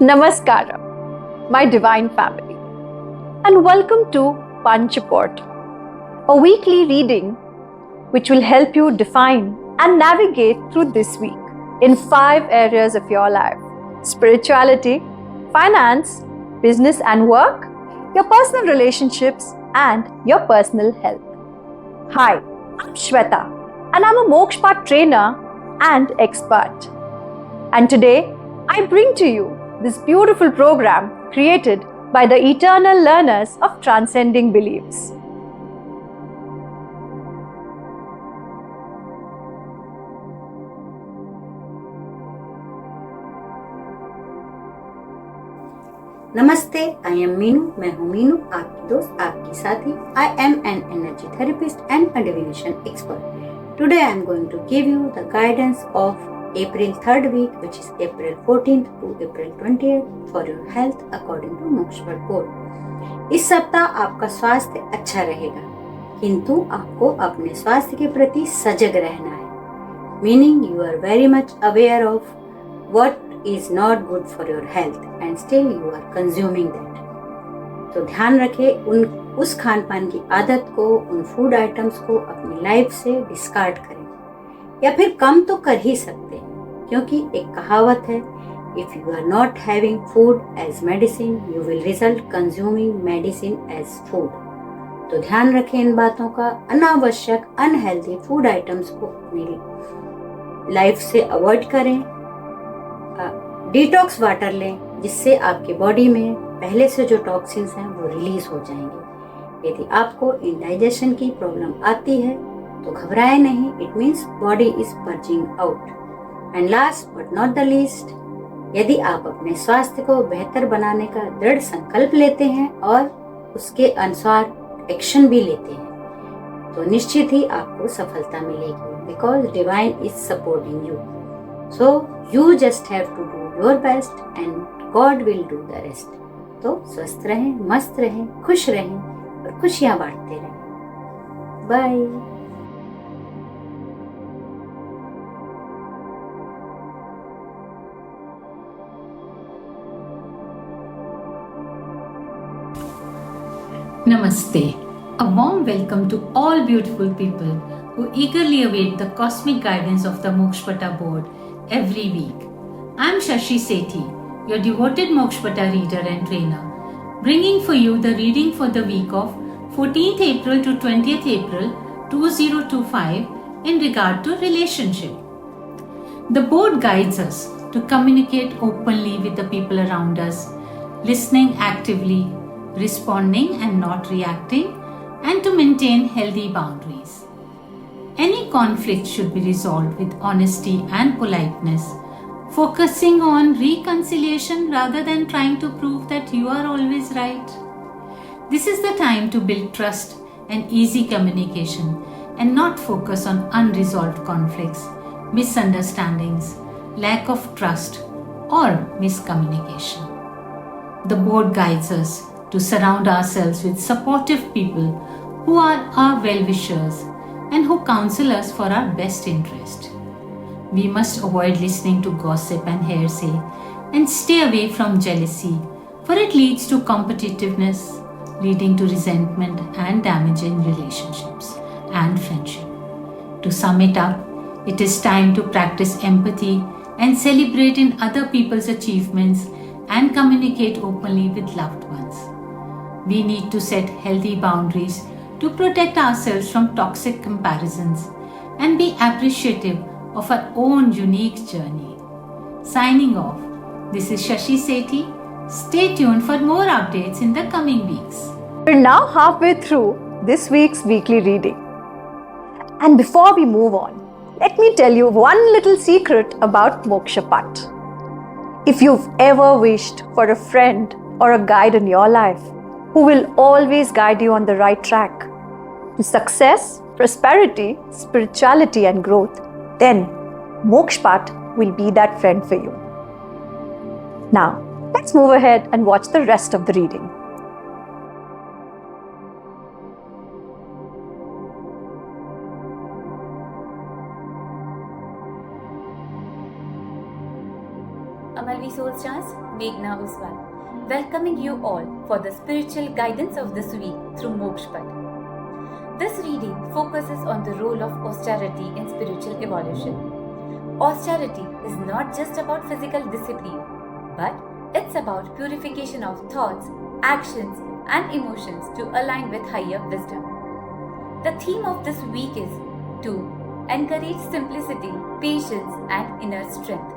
Namaskaram, my divine family, and welcome to Panchaport, a weekly reading which will help you define and navigate through this week in 5 areas of your life: spirituality, finance, business and work, your personal relationships, and your personal health. Hi, I'm Shweta, and I'm a Mokshpat trainer and expert. And today, I bring to you this beautiful program created by the eternal learners of transcending beliefs. नमस्ते, I am Meenu. मैं हूँ मीनू, आपकी दोस्त, आपकी साथी। I am an energy therapist and a divination expert. Today I am going to give you the guidance of April 3rd week, which is April 14th to April 20th for your health according to Mokshpat board। इस सप्ताह आपका स्वास्थ्य अच्छा रहेगा, किंतु आपको अपने स्वास्थ्य के प्रति सजग रहना है। Meaning you are very much aware of what is not good for your health and still you are consuming that। तो ध्यान रखें उस खान पान की आदत को, उन फूड आइटम्स को अपनी लाइफ से डिस्कार्ड करें, या फिर कम तो कर ही सकते हैं, क्योंकि एक कहावत है, if you are not having food as medicine you will result consuming medicine as food. तो ध्यान रखें इन बातों का। अनावश्यक अनहेल्दी फूड आइटम्स को अपनी लाइफ से अवॉइड करें। डिटॉक्स वाटर लें, जिससे आपके बॉडी में पहले से जो टॉक्सिन्स हैं वो रिलीज हो जाएंगे। यदि आपको इंडाइजेशन की प्रॉब्लम आती है तो घबराएं नहीं, it means body is purging out. And last but not the least, यदि आप अपने स्वास्थ्य को बेहतर बनाने का दृढ़ संकल्प लेते हैं और उसके अनुसार एक्शन भी लेते हैं, तो निश्चित ही आपको सफलता मिलेगी, because divine is supporting you. So you just have to do your best and God will do the rest. तो स्वस्थ रहें, मस्त रहें, खुश रहें और खुशियां बांटते रहें। Bye. Namaste. A warm welcome to all beautiful people who eagerly await the cosmic guidance of the Mokshpata board every week. I am Shashi Sethi, your devoted Mokshpata reader and trainer, bringing for you the reading for the week of 14th April to 20th April 2025 in regard to relationship. The board guides us to communicate openly with the people around us, listening actively, responding and not reacting, and to maintain healthy boundaries. Any conflict should be resolved with honesty and politeness, focusing on reconciliation rather than trying to prove that you are always right. This is the time to build trust and easy communication and not focus on unresolved conflicts, misunderstandings, lack of trust, or miscommunication. The board guides us to surround ourselves with supportive people who are our well-wishers and who counsel us for our best interest. We must avoid listening to gossip and hearsay and stay away from jealousy, for it leads to competitiveness, leading to resentment and damaging relationships and friendship. To sum it up, it is time to practice empathy and celebrate in other people's achievements and communicate openly with loved ones. We need to set healthy boundaries to protect ourselves from toxic comparisons and be appreciative of our own unique journey. Signing off, this is Shashi Sethi. Stay tuned for more updates in the coming weeks. We're now halfway through this week's weekly reading. And before we move on, let me tell you one little secret about Mokshapat. If you've ever wished for a friend or a guide in your life who will always guide you on the right track to success, prosperity, spirituality, and growth, then Mokshpat will be that friend for you. Now, let's move ahead and watch the rest of the reading. Amalvi Soul Stars, Meghna Uswal, welcoming you all for the spiritual guidance of this week through Mokshpat. This reading focuses on the role of austerity in spiritual evolution. Austerity is not just about physical discipline, but it's about purification of thoughts, actions, and emotions to align with higher wisdom. The theme of this week is to encourage simplicity, patience, and inner strength.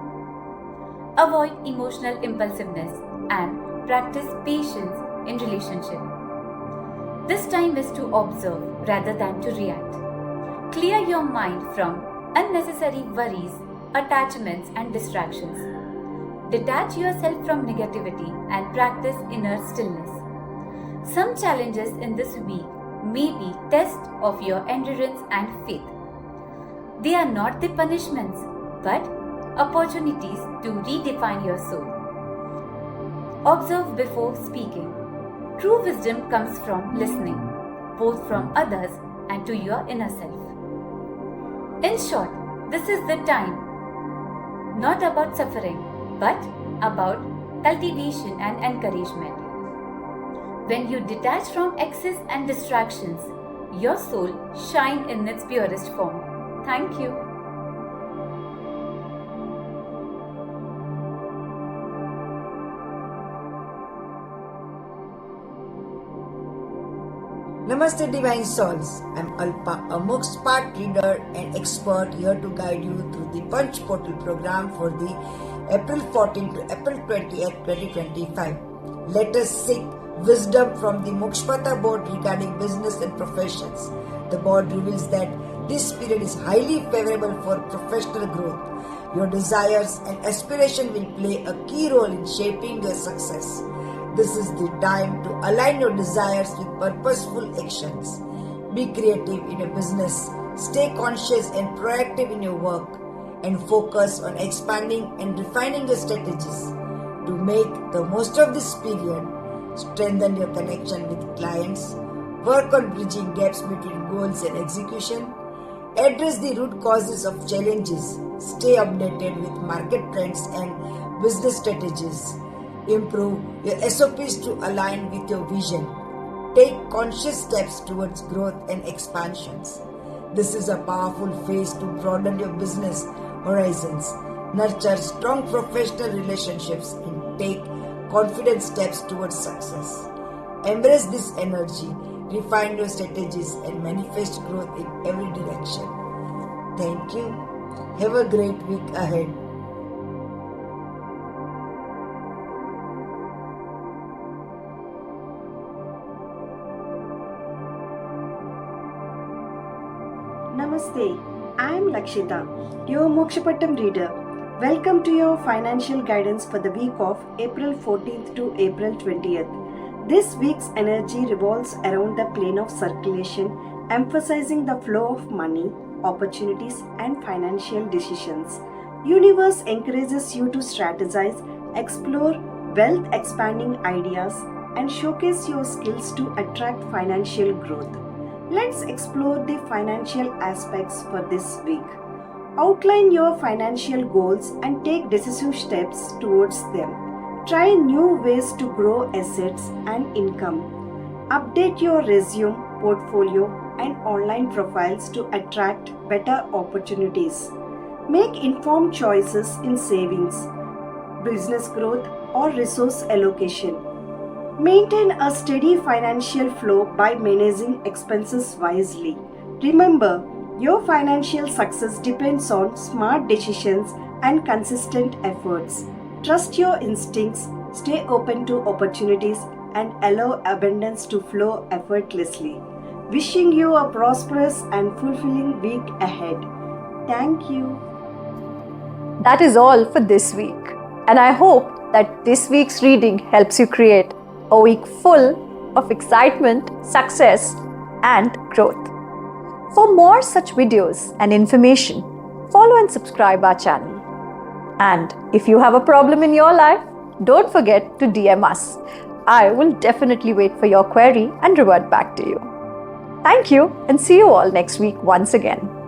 Avoid emotional impulsiveness and practice patience in relationship. This time is to observe rather than to react. Clear your mind from unnecessary worries, attachments, and distractions. Detach yourself from negativity and practice inner stillness. Some challenges in this week may be tests of your endurance and faith. They are not the punishments, but opportunities to redefine your soul. Observe before speaking. True wisdom comes from listening, both from others and to your inner self. In short, this is the time not about suffering, but about cultivation and encouragement. When you detach from excess and distractions, your soul shines in its purest form. Thank you. Namaste Divine Souls. I'm Alpa, a Mokshpat reader and expert here to guide you through the Punch Portal program for the April 14 to April 20th, 2025. Let us seek wisdom from the Mokshpata board regarding business and professions. The board reveals that this period is highly favorable for professional growth. Your desires and aspiration will play a key role in shaping your success. This is the time to align your desires with purposeful actions. Be creative in your business, stay conscious and proactive in your work, and focus on expanding and refining your strategies. To make the most of this period, strengthen your connection with clients, work on bridging gaps between goals and execution, address the root causes of challenges, stay updated with market trends and business strategies, improve your SOPs to align with your vision, take conscious steps towards growth and expansions. This is a powerful phase to broaden your business horizons, nurture strong professional relationships, and take confident steps towards success. Embrace this energy, refine your strategies, and manifest growth in every direction. Thank you. Have a great week ahead. Namaste, I am Lakshita, your Mokshapattam reader. Welcome to your financial guidance for the week of April 14th to April 20th. This week's energy revolves around the plane of circulation, emphasizing the flow of money, opportunities, and financial decisions. Universe encourages you to strategize, explore wealth-expanding ideas, and showcase your skills to attract financial growth. Let's explore the financial aspects for this week. Outline your financial goals and take decisive steps towards them. Try new ways to grow assets and income. Update your resume, portfolio, and online profiles to attract better opportunities. Make informed choices in savings, business growth, or resource allocation. Maintain a steady financial flow by managing expenses wisely. Remember, your financial success depends on smart decisions and consistent efforts. Trust your instincts, stay open to opportunities, and allow abundance to flow effortlessly. Wishing you a prosperous and fulfilling week ahead. Thank you. That is all for this week. And I hope that this week's reading helps you create a week full of excitement, success, and growth. For more such videos and information, follow and subscribe our channel. And if you have a problem in your life, don't forget to DM us. I will definitely wait for your query and revert back to you. Thank you and see you all next week once again.